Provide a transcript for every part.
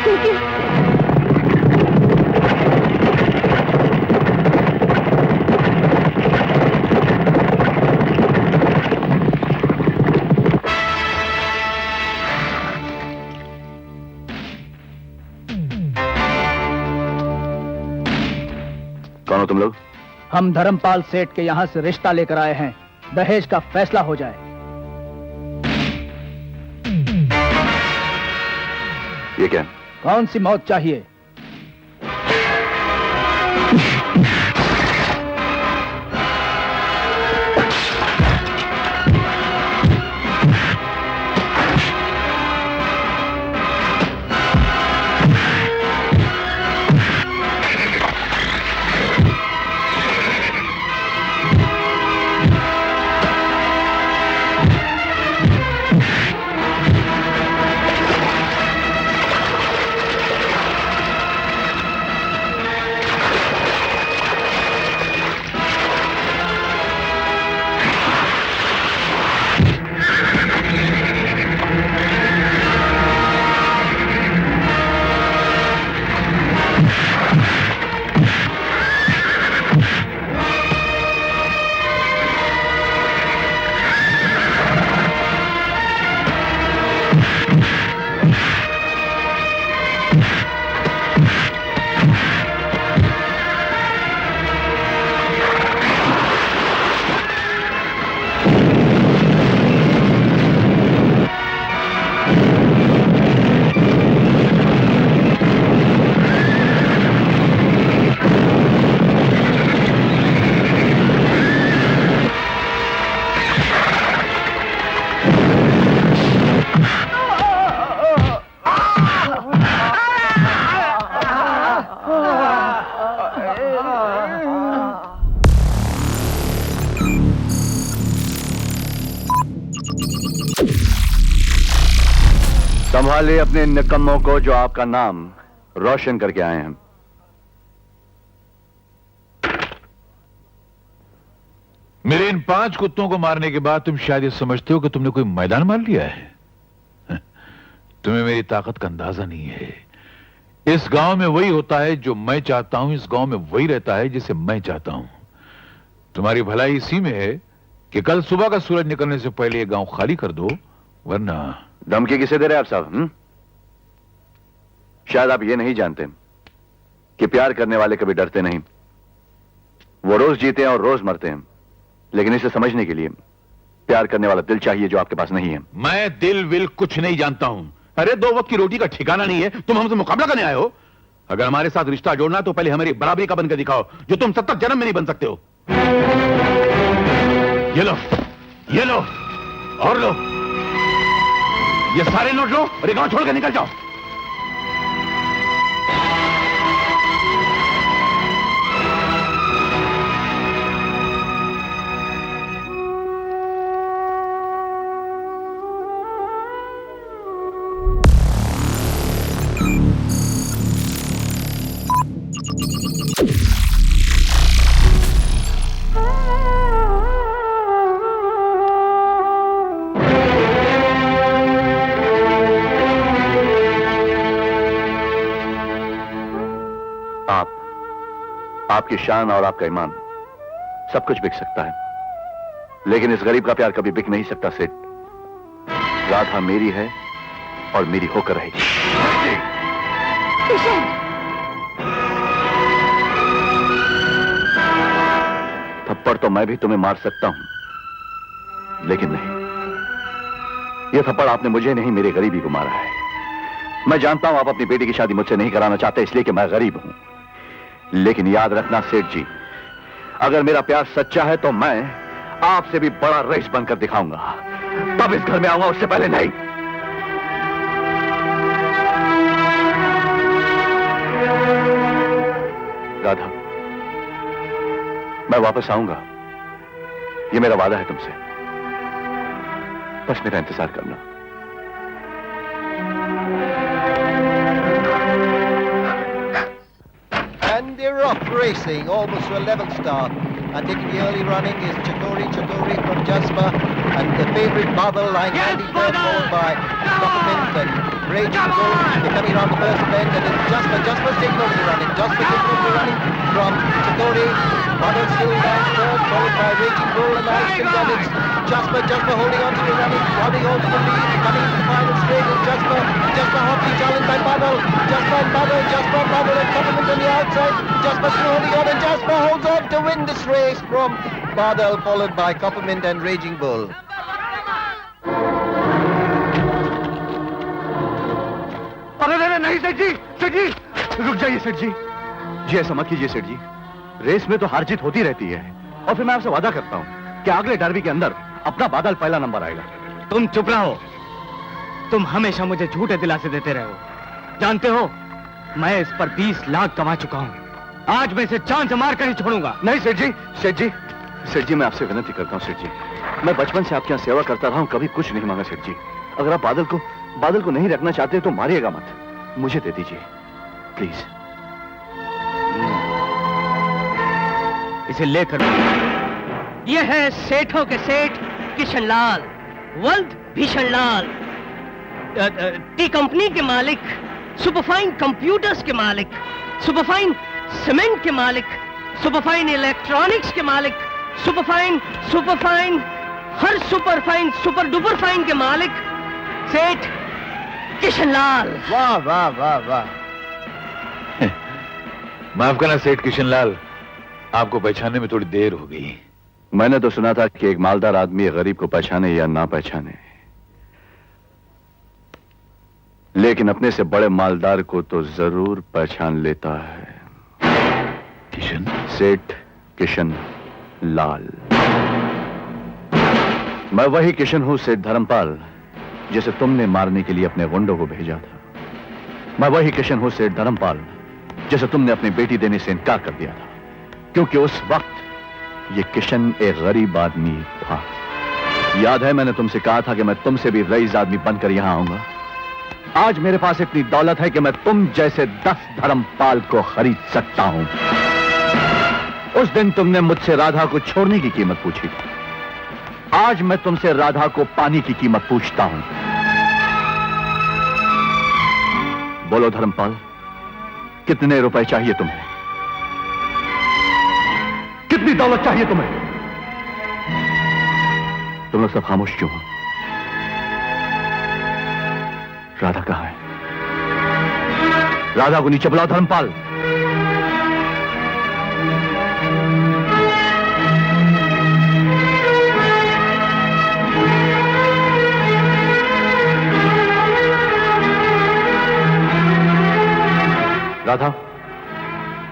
लेकिन कौन हो तुम लोग? हम धर्मपाल सेठ के यहाँ से रिश्ता लेकर आए हैं, दहेज का फैसला हो जाए। ये क्या? कौन सी मौत चाहिए? संभालिए अपने निकम्मों को जो आपका नाम रोशन करके आए हैं। मेरे इन 5 कुत्तों को मारने के बाद तुम शायद ये समझते हो कि तुमने कोई मैदान मार लिया है। तुम्हें मेरी ताकत का अंदाजा नहीं है। इस गांव में वही होता है जो मैं चाहता हूं, इस गांव में वही रहता है जिसे मैं चाहता हूं। तुम्हारी भलाई इसी में है कि कल सुबह का सूरज निकलने से पहले ये गांव खाली कर दो, वरना। धमकी किसे दे रहे हैं आप साहब? शायद आप ये नहीं जानते कि प्यार करने वाले कभी डरते नहीं। वो रोज जीते हैं और रोज मरते हैं, लेकिन इसे समझने के लिए प्यार करने वाला दिल चाहिए जो आपके पास नहीं है। मैं दिल विल कुछ नहीं जानता हूं। अरे 2 वक्त की रोटी का ठिकाना नहीं है, तुम हमसे मुकाबला करने आए हो? अगर हमारे साथ रिश्ता जोड़ना तो पहले हमारी बराबरी का बनकर दिखाओ, जो तुम 70 जन्म में नहीं बन सकते हो। ये लो और लो, ये सारे नोट लो और ये गांव छोड़कर निकल जाओ। आपकी शान और आपका ईमान सब कुछ बिक सकता है, लेकिन इस गरीब का प्यार कभी बिक नहीं सकता सेठ। राधा मेरी है और मेरी होकर रहेगी। थप्पड़ तो मैं भी तुम्हें मार सकता हूं, लेकिन नहीं, यह थप्पड़ आपने मुझे नहीं मेरे गरीबी को मारा है। मैं जानता हूं आप अपनी बेटी की शादी मुझसे नहीं कराना चाहते इसलिए कि मैं गरीब हूं, लेकिन याद रखना सेठ जी, अगर मेरा प्यार सच्चा है तो मैं आपसे भी बड़ा रईस बनकर दिखाऊंगा। तब इस घर में आऊंगा, उससे पहले नहीं। राधा, मैं वापस आऊंगा, ये मेरा वादा है तुमसे। बस मेरा इंतजार करना। And they're off racing, almost to a level start. And taking the early running is Chatori from Jasper, and the favourite Marble Line, Andy Bird, followed by Dr. Minton. Raging Bull, they're coming around the first bend, and it's Jasper's taking over the running. Jasper taking over the running from Chakori. Badal still down third, followed by Raging Bull, and now it's Jasper holding on to the running, holding on to the lead, coming to the final straight is Jasper hotly challenged by Badal. Jasper and Badal, and Coppermint on the outside. Jasper still holding on, and Jasper holds on to win this race from Badal, followed by Coppermint and Raging Bull. अरे नहीं सेठ जी रुक जाइए सेठ जी ऐसा मत कीजिए सेठ जी। रेस में तो हार जीत होती रहती है, और फिर मैं आपसे वादा करता हूं कि अगले डर्बी के अंदर अपना बादल पहला नंबर आएगा। तुम चुप रहो। तुम हमेशा मुझे झूठे दिलासे देते रहे हो। जानते हो, मैं इस पर 20 लाख कमा चुका हूं। आज मैं इसे जान से मार कर ही छोड़ूंगा। नहीं सेठ जी मैं आपसे विनती करता हूं सेठ जी। मैं बचपन से आपके यहाँ सेवा करता रहा हूं, कभी कुछ नहीं मांगा सेठ जी। अगर आप बादल को नहीं रखना चाहते तो मारिएगा मत, मुझे दे दीजिए प्लीज। इसे लेकर यह है सेठों के सेठ किशनलाल, वल्द भीषणलाल, टी कंपनी के मालिक, सुपरफाइन कंप्यूटर्स के मालिक, सुपरफाइन सीमेंट के मालिक, सुपरफाइन इलेक्ट्रॉनिक्स के मालिक, सुपरफाइन हर सुपरफाइन सुपर डुपर फाइन के मालिक सेठ किशनलाल। वाह वाह वाह वाह। माफ करना सेठ किशनलाल, आपको पहचानने में थोड़ी देर हो गई। मैंने तो सुना था कि एक मालदार आदमी गरीब को पहचाने या ना पहचाने, लेकिन अपने से बड़े मालदार को तो जरूर पहचान लेता है। सेठ किशन लाल। मैं वही किशन हूं सेठ धर्मपाल, जिसे तुमने मारने के लिए अपने गुंडों को भेजा था। मैं वही किशन हूं सेठ धर्मपाल, जिसे तुमने अपनी बेटी देने से इनकार कर दिया था, क्योंकि उस वक्त ये किशन एक गरीब आदमी था। याद है मैंने तुमसे कहा था कि मैं तुमसे भी रईस आदमी बनकर यहां आऊंगा। आज मेरे पास इतनी दौलत है कि मैं तुम जैसे 10 धर्मपाल को खरीद सकता हूं। उस दिन तुमने मुझसे राधा को छोड़ने की कीमत पूछी थी, आज मैं तुमसे राधा को पाने की कीमत पूछता हूं। बोलो धर्मपाल, कितने रुपए चाहिए तुम्हें? कितनी दौलत चाहिए तुम्हें? तुम लोग सब खामोश क्यों हो? राधा कहां है? राधा को नीचे बुलाओ धर्मपाल। राधा,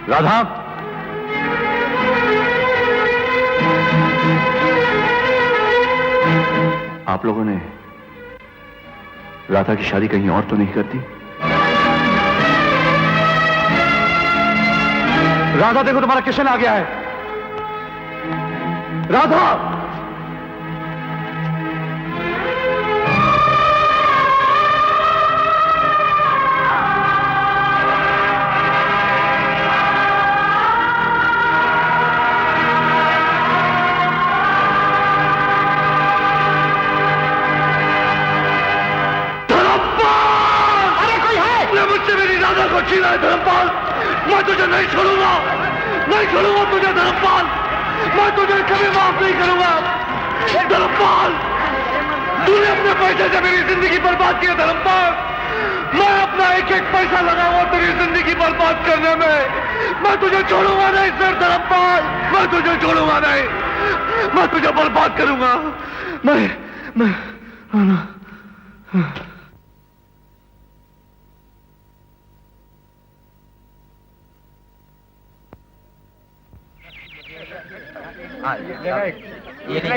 राधा, आप लोगों ने राधा की शादी कहीं और तो नहीं कर दी? राधा देखो, तुम्हारा किशन आ गया है। राधा, छीना है धर्मपाल। मैं तुझे नहीं छोड़ूंगा तुझे धर्मपाल। मैं तुझे कभी माफ नहीं करूंगा धर्मपाल। तूने अपने पैसे से मेरी जिंदगी बर्बाद की है धर्मपाल। मैं अपना एक एक पैसा लगाऊंगा तेरी जिंदगी बर्बाद करने में। मैं तुझे छोड़ूंगा नहीं सर धर्मपाल, मैं तुझे छोड़ूंगा नहीं, मैं तुझे बर्बाद करूंगा। मैं ये नीचे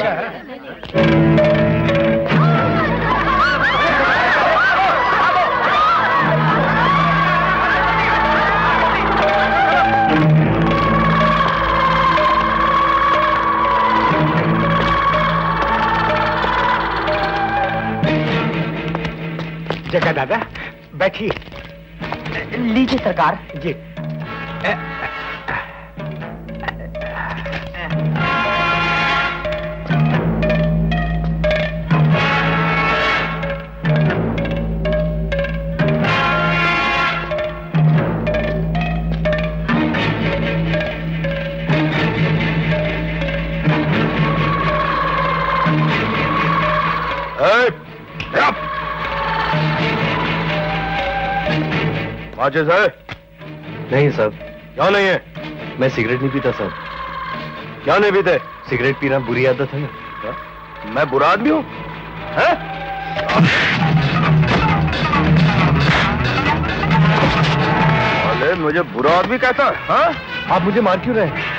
जगह दादा बैठिए। लीजिए सरकार जी। माचिस है? नहीं सर, क्या नहीं है? मैं सिगरेट नहीं पीता सर। क्या नहीं पीते? सिगरेट पीना बुरी आदत है ना। मैं बुरा आदमी हूँ? हैं? अरे मुझे बुरा आदमी कहता है? हाँ? आप मुझे मार क्यों रहे हैं?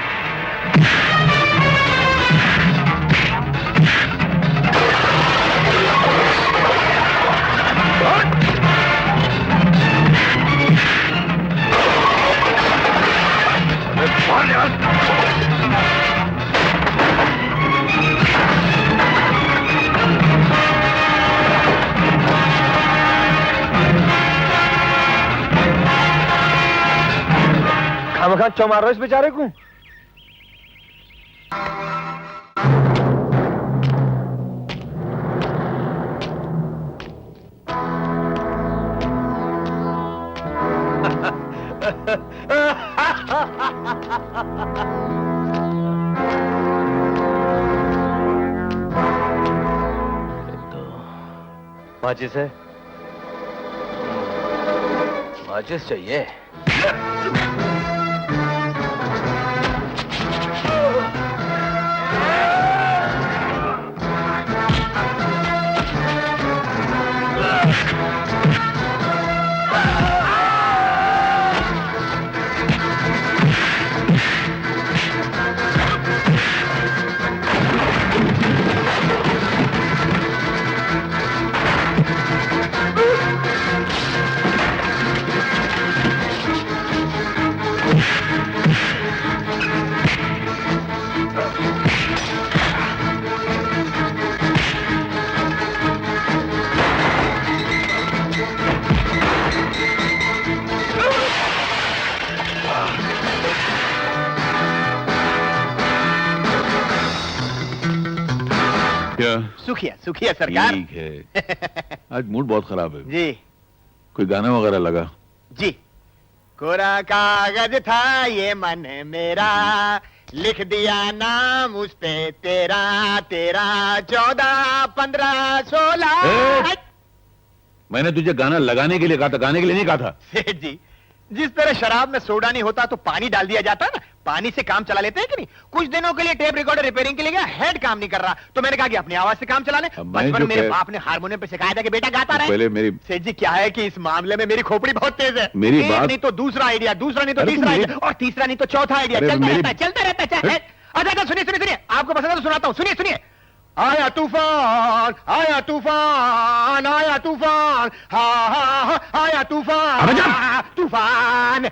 खामखा क्यों मार रहे हो इस बेचारे को? माचिस है? माचिस चाहिए? क्या? सुखिया सुखिया सरकार। ठीक है। आज मूड बहुत खराब है। जी कोई गाना वगैरह लगा? जी। कोरा कागज था ये मन मेरा, लिख दिया नाम उस पे तेरा, तेरा 14 15 16। मैंने तुझे गाना लगाने के लिए कहा था, गाने के लिए नहीं कहा था। सेठ जी, जिस तरह शराब में सोडा नहीं होता तो पानी डाल दिया जाता है ना, पानी से काम चला लेते हैं कि नहीं। कुछ दिनों के लिए टेप रिकॉर्डर रिपेयरिंग के लिए गया, हेड काम नहीं कर रहा, तो मैंने कहा कि अपनी आवाज से काम चला ले। अब मैं बचपन जो में मेरे कह- बाप ने हारमोनियम पे सिखाया था कि बेटा गाता रहे। पहले मेरी सेठ जी, क्या है कि इस मामले में मेरी खोपड़ी बहुत तेज है। मेरी एक बात- नहीं तो दूसरा आइडिया, दूसरा नहीं तो अरे तीसरा मेरी- आइडिया, और तीसरा नहीं तो चौथा आइडिया, अरे चलता मेरी- रहता है, चलता रहता है। अच्छा सुनिए सुनिए सुनिए, आपको पसंद है तो सुनाता हूँ, सुनिए सुनिए। आया तूफान, आया तूफान, आया तूफान, हा हा हा, आया तूफान, तूफान।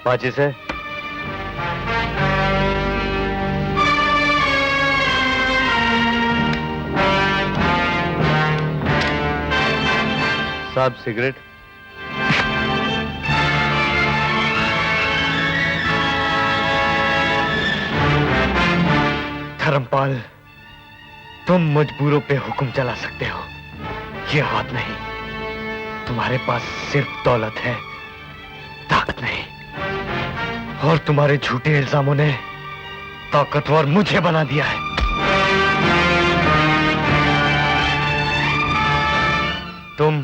माचिस है? साहब सिगरेट? धर्मपाल, तुम मजबूरों पे हुक्म चला सकते हो, ये बात नहीं। तुम्हारे पास सिर्फ दौलत है, ताकत नहीं। और तुम्हारे झूठे इल्जामों ने ताकतवर मुझे बना दिया है। तुम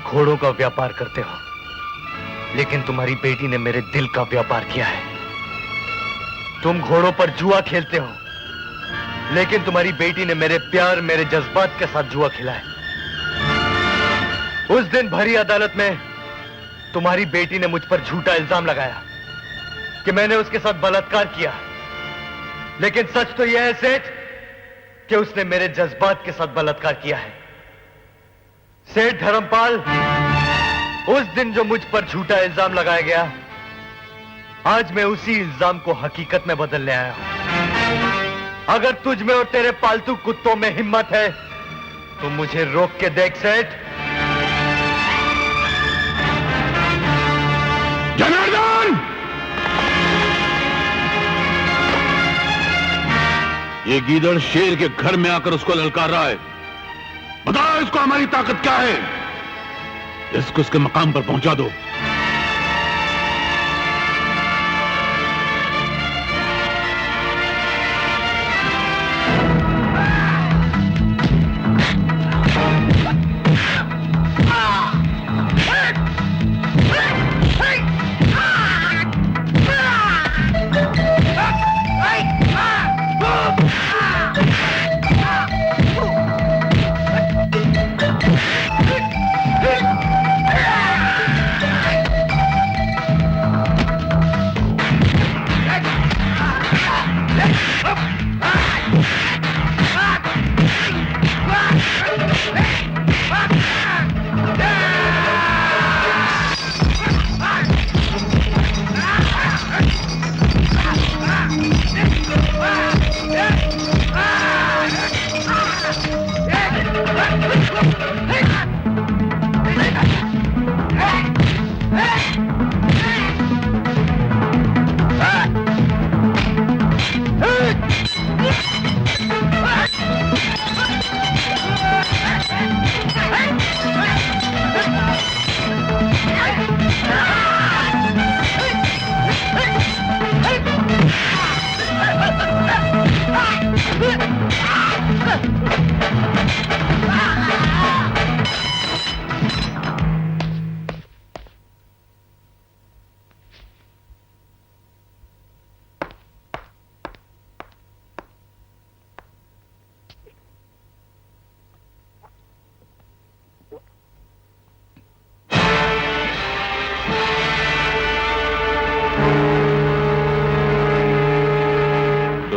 घोड़ों का व्यापार करते हो, लेकिन तुम्हारी बेटी ने मेरे दिल का व्यापार किया है। तुम घोड़ों पर जुआ खेलते हो, लेकिन तुम्हारी बेटी ने मेरे प्यार, मेरे जज्बात के साथ जुआ खेला है। उस दिन भरी अदालत में तुम्हारी बेटी ने मुझ पर झूठा इल्जाम लगाया कि मैंने उसके साथ बलात्कार किया, लेकिन सच तो यह है सेठ कि उसने मेरे जज्बात के साथ बलात्कार किया है। सेठ धर्मपाल, उस दिन जो मुझ पर झूठा इल्जाम लगाया गया, आज मैं उसी इल्जाम को हकीकत में बदलने आया हूं। अगर तुझ में और तेरे पालतू कुत्तों में हिम्मत है तो मुझे रोक के देख सेठ। जनार्दन! ये गीदड़ शेर के घर में आकर उसको ललकार रहा है। बताओ इसको हमारी ताकत क्या है। इसको उसके मकाम पर पहुंचा दो।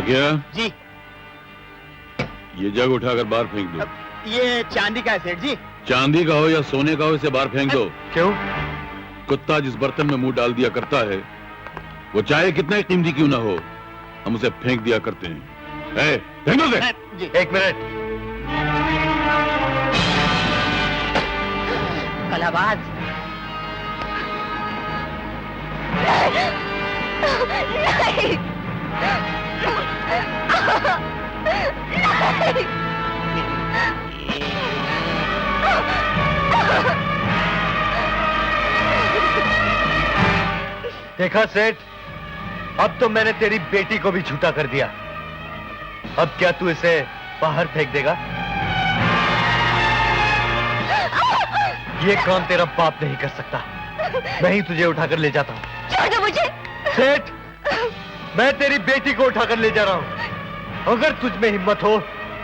भाग्या, जी ये जग उठाकर बाहर फेंक दो। ये चांदी का है सेठ जी। चांदी का हो या सोने का हो, इसे बाहर फेंक दो। क्यों? कुत्ता जिस बर्तन में मुंह डाल दिया करता है, वो चाहे कितना ही कीमती क्यों ना हो, हम उसे फेंक दिया करते हैं। ए, फेंक दो उसे। जी। एक मिनट। कलाबाज। नहीं। देखा सेठ, अब तो मैंने तेरी बेटी को भी झूठा कर दिया। अब क्या तू इसे बाहर फेंक देगा? ये काम तेरा बाप नहीं कर सकता। मैं ही तुझे उठाकर ले जाता हूँ। छोड़ दो मुझे। सेठ, मैं तेरी बेटी को उठाकर ले जा रहा हूँ। अगर तुझ में हिम्मत हो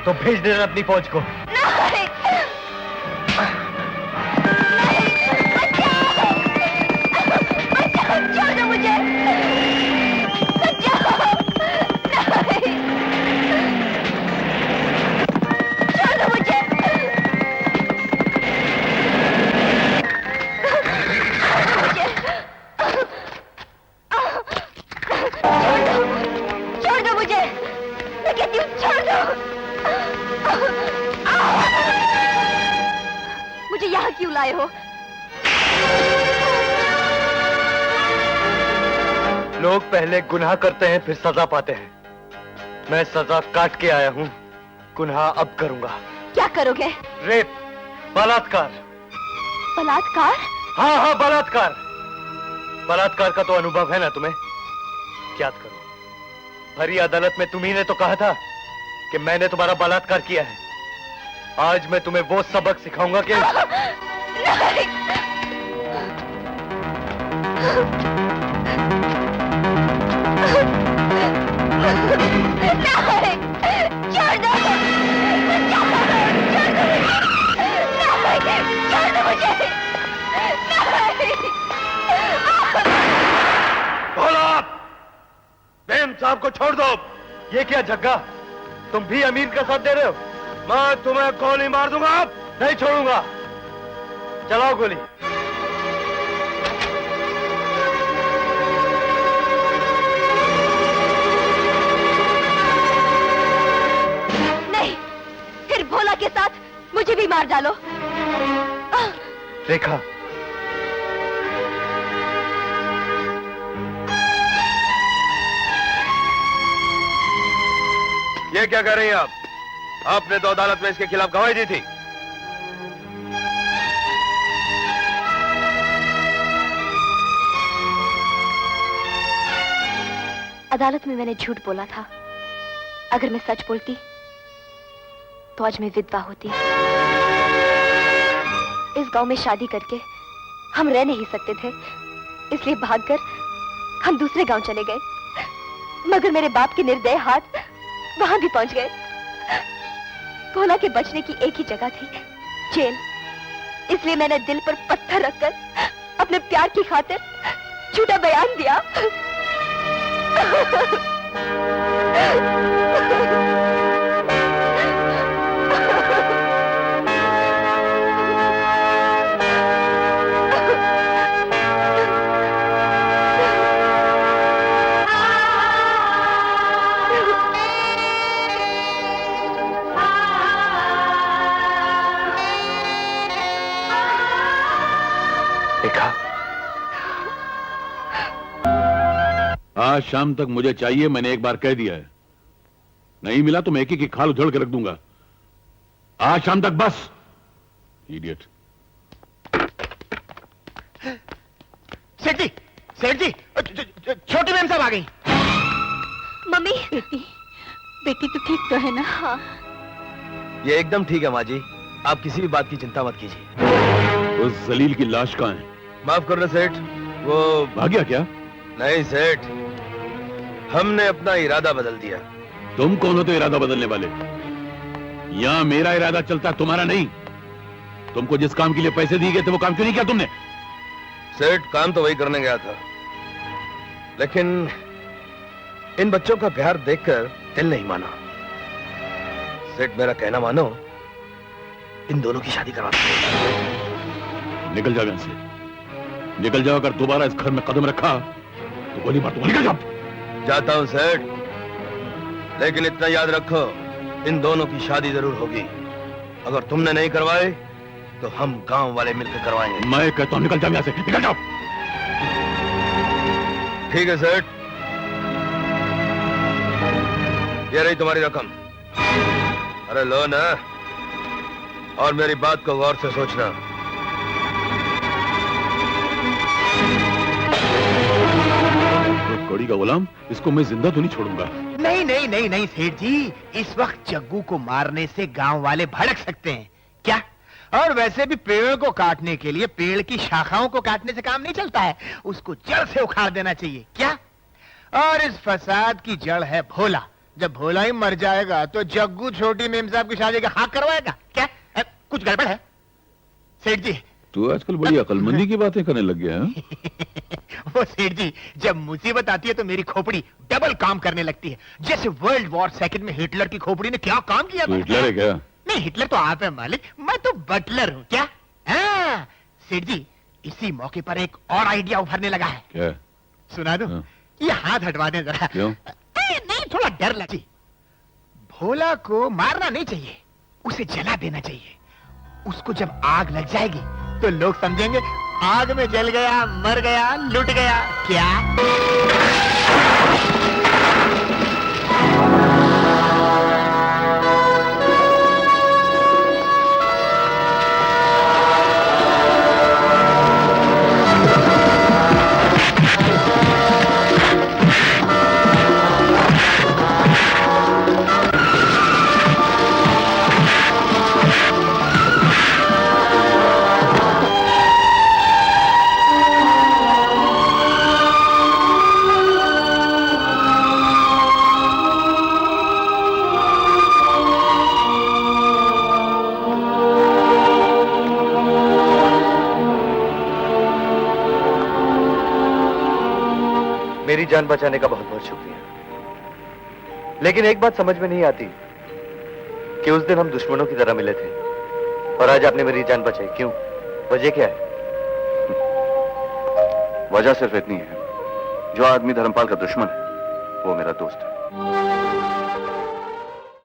तो भेज देना अपनी फौज को। नहीं। बचाओ, छोड़ दो मुझे। बचाओ। नहीं। छोड़ दो मुझे। छोड़ दो मुझे। मैं कहती हूँ छोड़ दो। मुझे यहाँ क्यों लाए हो? लोग पहले गुनाह करते हैं फिर सजा पाते हैं। मैं सजा काट के आया हूँ, गुनाह अब करूंगा। क्या करोगे? रेप, बलात्कार। बलात्कार? हाँ हाँ, बलात्कार। बलात्कार का तो अनुभव है ना तुम्हें? याद करो, भरी अदालत में तुम्ही ने तो कहा था कि मैंने तुम्हारा बलात्कार किया है। आज मैं तुम्हें वो सबक सिखाऊंगा कि नहीं। नहीं, छोड़ दो। छोड़ दो मुझे। बोलो, बेम साहब को छोड़ दो। ये क्या जग्गा, तुम भी अमीर का साथ दे रहे हो? मैं तुम्हें गोली मार दूंगा। नहीं छोड़ूंगा। चलाओ गोली। नहीं, फिर भोला के साथ मुझे भी मार डालो। देखा, ये क्या कर रही हैं आप? आपने तो अदालत में इसके खिलाफ गवाही दी थी। अदालत में मैंने झूठ बोला था। अगर मैं सच बोलती तो आज मैं विधवा होती। इस गांव में शादी करके हम रह नहीं सकते थे, इसलिए भागकर हम दूसरे गांव चले गए। मगर मेरे बाप के निर्दय हाथ वहां भी पहुंच गए। भोला के बचने की एक ही जगह थी, जेल। इसलिए मैंने दिल पर पत्थर रखकर अपने प्यार की खातिर झूठा बयान दिया। आज शाम तक मुझे चाहिए, मैंने एक बार कह दिया है। नहीं मिला तो मैं एक ही की खाल उधेड़ के रख दूंगा। आज शाम तक बस। इडियट। सेठ जी, छोटी मैम साहब आ गई। मम्मी। बेटी तो ठीक तो है ना? हाँ। ये एकदम ठीक है माँ जी, आप किसी भी बात की चिंता मत कीजिए। उस जलील की लाश कहाँ है? माफ करना सेठ, वो भाग गया क्या? नहीं सेठ, हमने अपना इरादा बदल दिया। तुम कौन हो तो इरादा बदलने वाले? यहां मेरा इरादा चलता, तुम्हारा नहीं। तुमको जिस काम के लिए पैसे दिए गए थे वो काम क्यों नहीं किया तुमने? सेठ, काम तो वही करने गया था, लेकिन इन बच्चों का प्यार देखकर दिल नहीं माना। सेठ मेरा कहना मानो, इन दोनों की शादी करवा दो। निकल जाओ यहाँ से, निकल जाओ। अगर दोबारा इस घर में कदम रखा तो गोली मार दूंगा। निकल जाओ। जाता हूं सेठ, लेकिन इतना याद रखो, इन दोनों की शादी जरूर होगी। अगर तुमने नहीं करवाई तो हम गांव वाले मिलकर करवाएंगे। मैं कहता हूं निकल जाओ यहाँ से, निकल जाओ। ठीक है सेठ, ये रही तुम्हारी रकम। अरे लो ना, और मेरी बात को गौर से सोचना। कौड़ी का गुलाम, इसको मैं जिंदा तो नहीं छोड़ूंगा। नहीं नहीं नहीं नहीं सेठ जी, इस वक्त जग्गू को मारने से गांव वाले भड़क सकते हैं क्या? और वैसे भी पेड़ को काटने के लिए पेड़ की शाखाओं को काटने से काम नहीं चलता है, उसको जड़ से उखाड़ देना चाहिए क्या? और इस फसाद की जड़ है भोला। जब भोला ही मर जाएगा तो जग्गू छोटी मेम साहब की शादी का हाँ करवाएगा क्या? कुछ गड़बड़ है सेठ जी? तू आजकल बड़ी अकलमंदी की बातें करने लग गया है। वो सेठ जी, जब मुसीबत आती है तो मेरी खोपड़ी डबल काम करने लगती है। जैसे वर्ल्ड वॉर सेकंड में हिटलर की खोपड़ी ने क्या काम किया तू था? हिटलर है क्या? नहीं, हिटलर तो आप है मालिक, मैं तो बटलर हूँ क्या? हाँ, सेठ जी, इसी मौके पर एक और आइडिया उभरने लगा है। क्या? सुना दूं? हाँ। ये हाथ हटवा दें जरा। क्यों? नहीं, थोड़ा डर लगी। भोला को मारना नहीं चाहिए, उसे जला देना चाहिए। उसको जब आग लग जाएगी तो लोग समझेंगे आग में जल गया, मर गया, लुट गया क्या? मेरी जान बचाने का बहुत बहुत शुक्रिया। लेकिन एक बात समझ में नहीं आती कि उस दिन हम दुश्मनों की तरह मिले थे और आज आपने मेरी जान बचाई। क्यों? वजह क्या है? वजह सिर्फ इतनी है, जो आदमी धर्मपाल का दुश्मन है वो मेरा दोस्त है।